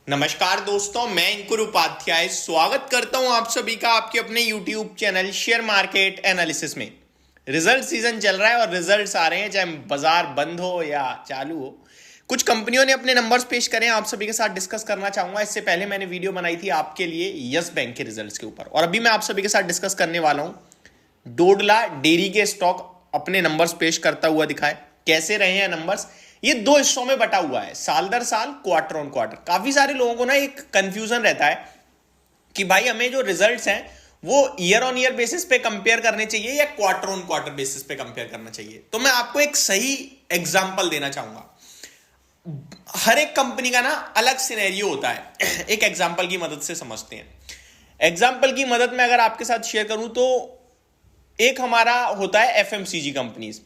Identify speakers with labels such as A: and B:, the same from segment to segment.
A: नमस्कार दोस्तों, मैं अंकुर उपाध्याय स्वागत करता हूं आप सभी का आपके अपने YouTube channel share market analysis में। रिजल्ट सीजन चल रहा है और रिजल्ट्स आ रहे हैं, चाहे बाजार बंद हो या चालू हो। कुछ कंपनियों ने अपने नंबर्स पेश करे हैं, आप सभी के साथ डिस्कस करना चाहूंगा। इससे पहले मैंने वीडियो बनाई थी आपके लिए यस बैंक के रिजल्ट्स के ऊपर, और अभी मैं आप सभी के साथ डिस्कस करने वाला हूं डोडला डेयरी के स्टॉक अपने नंबर्स पेश करता हुआ दिखाए। कैसे रहे हैं नंबर्स? ये दो हिस्सों में बटा हुआ है, साल दर साल, क्वार्टर ऑन क्वार्टर। काफी सारे लोगों को ना एक कंफ्यूजन रहता है कि भाई हमें जो रिजल्ट्स हैं वो ईयर ऑन ईयर बेसिस पे कंपेयर करने चाहिए या क्वार्टर ऑन क्वार्टर बेसिस पे कंपेयर करना चाहिए। तो मैं आपको एक सही एग्जांपल देना चाहूंगा। हर एक कंपनी का ना अलग सिनेरियो होता है। एक एग्जांपल की मदद से समझते हैं। एग्जांपल की मदद में अगर आपके साथ शेयर करूं तो एक हमारा होता है एफएमसीजी कंपनीज।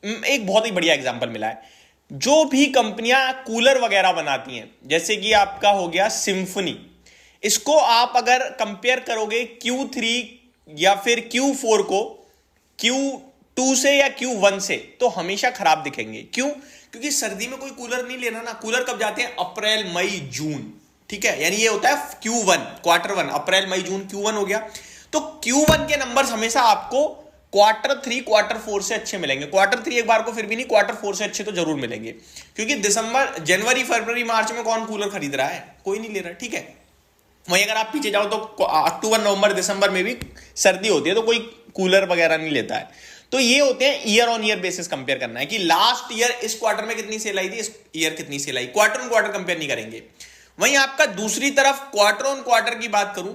A: एक बहुत ही बढ़िया एग्जांपल मिला है। जो भी कंपनियां कूलर वगैरह बनाती हैं, जैसे कि आपका हो गया सिम्फनी, इसको आप अगर कंपेयर करोगे Q3 या फिर Q4 को Q2 से या Q1 से, तो हमेशा खराब दिखेंगे। क्यों? क्योंकि सर्दी में कोई कूलर नहीं लेना ना। कूलर कब जाते हैं? अप्रैल मई जून। ठीक है, यानी ये होता है Q1, क्वार्टर वन। अप्रैल मई जून Q1 हो गया। तो Q1 के नंबर्स हमेशा आपको क्वार्टर 3 क्वार्टर 4 से अच्छे मिलेंगे। क्वार्टर 3 एक बार को फिर भी नहीं, क्वार्टर 4 से अच्छे तो जरूर मिलेंगे। क्योंकि दिसंबर, जनवरी, फरवरी, मार्च में कौन कूलर खरीद रहा है? कोई नहीं ले रहा। ठीक है, वहीं अगर आप पीछे जाओ तो अक्टूबर, नवंबर, दिसंबर में भी सर्दी होती है, तो कोई कूलर वगैरह नहीं लेता है। तो ये होते हैं year on year basis compare करना है कि लास्ट ईयर इस क्वार्टर में कितनी सेल आई थी, इस ईयर कितनी सेल आई। क्वार्टर ऑन क्वार्टर कंपेयर नहीं करेंगे। वहीं आपका दूसरी तरफ क्वार्टर ऑन क्वार्टर की बात करूं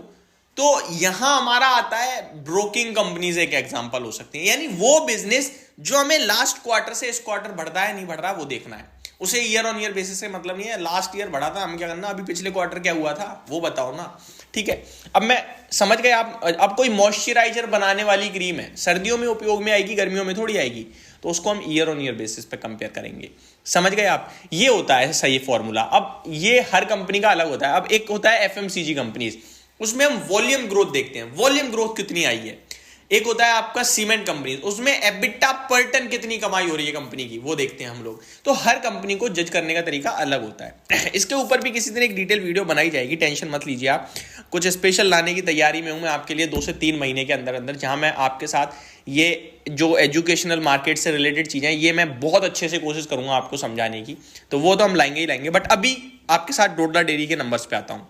A: तो यहां हमारा आता है ब्रोकिंग कंपनीज, एक एग्जांपल हो सकती है। यानी वो बिजनेस जो हमें लास्ट क्वार्टर से इस क्वार्टर बढ़ता है नहीं बढ़ रहा, वो देखना है। उसे ईयर ऑन ईयर बेसिस से मतलब नहीं है। लास्ट ईयर बढ़ा था, हम क्या करना, अभी पिछले क्वार्टर क्या हुआ था वो बताओ ना। ठीक है, अब मैं समझ गए आप। अब कोई मॉइस्चराइजर बनाने वाली क्रीम है, सर्दियों में उपयोग में आएगी, गर्मियों में थोड़ी आएगी, तो उसको हम ईयर ऑन ईयर बेसिस पे कंपेयर करेंगे। समझ गए आप? ये होता है सही फॉर्मूला। अब ये हर कंपनी का अलग होता है। अब एक होता है एफएमसीजी कंपनीज, उसमें हम वॉल्यूम ग्रोथ देखते हैं, वॉल्यूम ग्रोथ कितनी आई है। एक होता है आपका सीमेंट कंपनी, उसमें एबिटा पर टन कितनी कमाई हो रही है कंपनी की, वो देखते हैं हम लोग। तो हर कंपनी को जज करने का तरीका अलग होता है। इसके ऊपर भी किसी दिन एक डिटेल वीडियो बनाई जाएगी, टेंशन मत लीजिए आप। कुछ स्पेशल लाने की तैयारी में हूं मैं आपके लिए 2 से 3 महीने के अंदर अंदर, जहां मैं आपके साथ ये जो एजुकेशनल मार्केट से रिलेटेड चीजें ये मैं बहुत अच्छे से कोशिश करूंगा आपको समझाने की। तो वो तो हम लाएंगे ही लाएंगे। बट अभी आपके साथ डोडला डेयरी के नंबर्स पे आता हूं।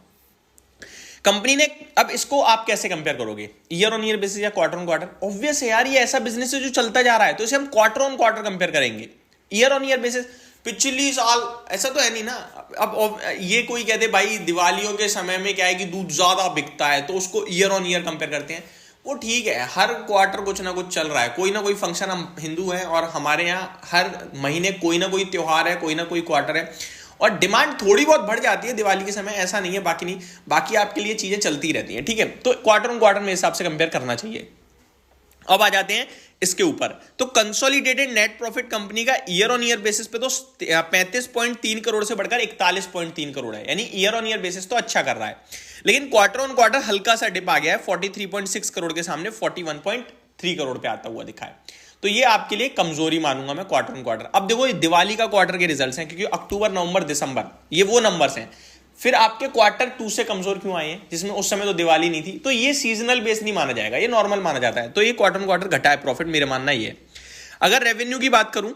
A: कंपनी ने, अब इसको आप कैसे कंपेयर करोगे, ईयर ऑन ईयर बेसिस या क्वार्टर ऑन क्वार्टर? ऑब्वियस है यार, ये ऐसा बिजनेस है जो चलता जा रहा है, तो इसे हम क्वार्टर ऑन क्वार्टर कंपेयर करेंगे। ईयर ऑन ईयर बेसिस पिछली साल ऐसा तो है नहीं ना। अब ये कोई कहते भाई दिवालियों के समय में क्या है कि दूध ज्यादा बिकता है, तो उसको ईयर ऑन ईयर कंपेयर करते हैं। वो ठीक है, हर क्वार्टर कुछ ना कुछ चल रहा है, कोई ना कोई फंक्शन। हम हिंदू हैं और हमारे यहाँ हर महीने कोई ना कोई त्योहार है, कोई ना कोई क्वार्टर है, और डिमांड थोड़ी बहुत बढ़ जाती है दिवाली के समय, ऐसा नहीं है, बाकी नहीं, बाकी आपके लिए चीजें चलती रहती हैं। ठीक है, तो क्वार्टर ऑन क्वार्टर में हिसाब से कंपेयर करना चाहिए। अब आ जाते हैं इसके ऊपर। तो कंसोलिडेटेड नेट प्रॉफिट कंपनी का ईयर ऑन ईयर बेसिस पे तो 35.3 करोड़ से बढ़कर 41.3 करोड़ है, यानी ईयर ऑन ईयर बेसिस तो अच्छा कर रहा है। लेकिन क्वार्टर ऑन क्वार्टर हल्का सा डिप आ गया है, 43.6 करोड़ के सामने 41.3 करोड़ पे आता हुआ दिखा है। तो ये आपके लिए कमजोरी मानूंगा मैं क्वार्टर ऑन क्वार्टर। अब देखो, ये दिवाली का क्वार्टर के रिजल्ट्स हैं, क्योंकि अक्टूबर, नवंबर, दिसंबर ये वो नंबर्स हैं। फिर आपके क्वार्टर 2 से कमजोर क्यों आए हैं, जिसमें उस समय तो दिवाली नहीं थी? तो ये सीजनल बेस नहीं माना जाएगा, ये नॉर्मल माना जाता है। तो ये क्वार्टर ऑन क्वार्टर घटा है प्रॉफिट, मेरा मानना ये है। अगर रेवेन्यू की बात करूं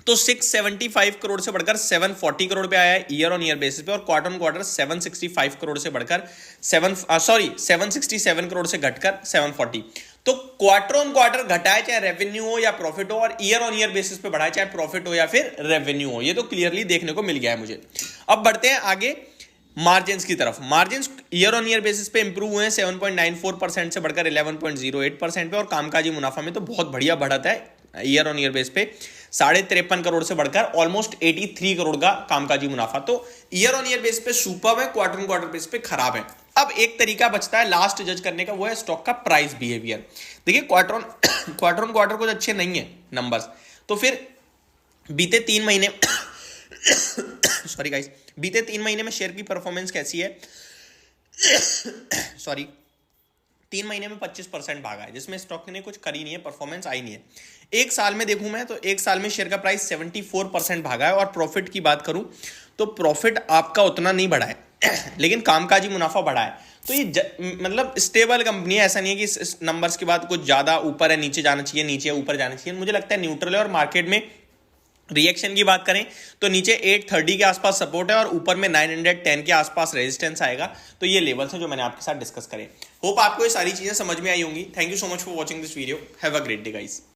A: तो 675 करोड़ से बढ़कर 740 करोड़ पे आया है ईयर ऑन ईयर बेसिस पे, और क्वार्टर ऑन क्वार्टर 765 करोड़ से बढ़कर 767 करोड़ से घटकर 740। तो क्वार्टर ऑन क्वार्टर घटाए चाहे रेवेन्यू हो या प्रॉफिट हो, और ईयर ऑन ईयर बेसिस पे बढ़ाए चाहे प्रॉफिट हो या फिर रेवेन्यू हो, ये तो क्लियरली देखने को मिल गया है मुझे। अब बढ़ते हैं आगे मार्जिन्स की तरफ। Margins year on year basis पे इंप्रूव हुए हैं 7.94% से बढ़कर 11.08% पे, और कामकाजी मुनाफा में तो बहुत बढ़िया बढ़त है ईयर ऑन ईयर बेस पे, 53.5 करोड़ से बढ़कर ऑलमोस्ट 83 करोड़ का कामकाजी मुनाफा। तो ईयर ऑन ईयर बेस पे सुपर है, क्वार्टर ऑन क्वार्टर बेस पे खराब है। अब एक तरीका बचता है लास्ट जज करने का, वो है स्टॉक का प्राइस बिहेवियर। देखिए क्वार्टर ऑन क्वार्टर कुछ अच्छे नहीं है नंबर्स, तो फिर बीते 3 महीने सॉरी गाइस, बीते 3 महीने में शेयर की परफॉर्मेंस कैसी है? सॉरी, 3 महीने में 25% भागा है, जिसमें स्टॉक ने कुछ करी नहीं है, परफॉर्मेंस आई नहीं है। एक साल में देखूं मैं तो एक साल में शेयर का प्राइस 74% भागा है, और प्रॉफिट की बात करूं तो प्रॉफिट आपका उतना नहीं बढ़ा है। लेकिन कामकाजी मुनाफा बढ़ा है। तो ये मतलब स्टेबल कंपनी है, ऐसा नहीं है कि इस नंबर्स के बाद कुछ ज़्यादा ऊपर है नीचे जाना चाहिए, नीचे ऊपर जाना चाहिए। मुझे लगता है न्यूट्रल है। और मार्केट में रिएक्शन की बात करें तो नीचे 830 के आसपास सपोर्ट है और ऊपर में 910 के आसपास रेजिस्टेंस आएगा। तो ये लेवल्स हैं जो मैंने आपके साथ डिस्कस करे। होप आपको ये सारी चीज़ें समझ में आई होंगी। Thank you so much for watching this video. Have a great day guys.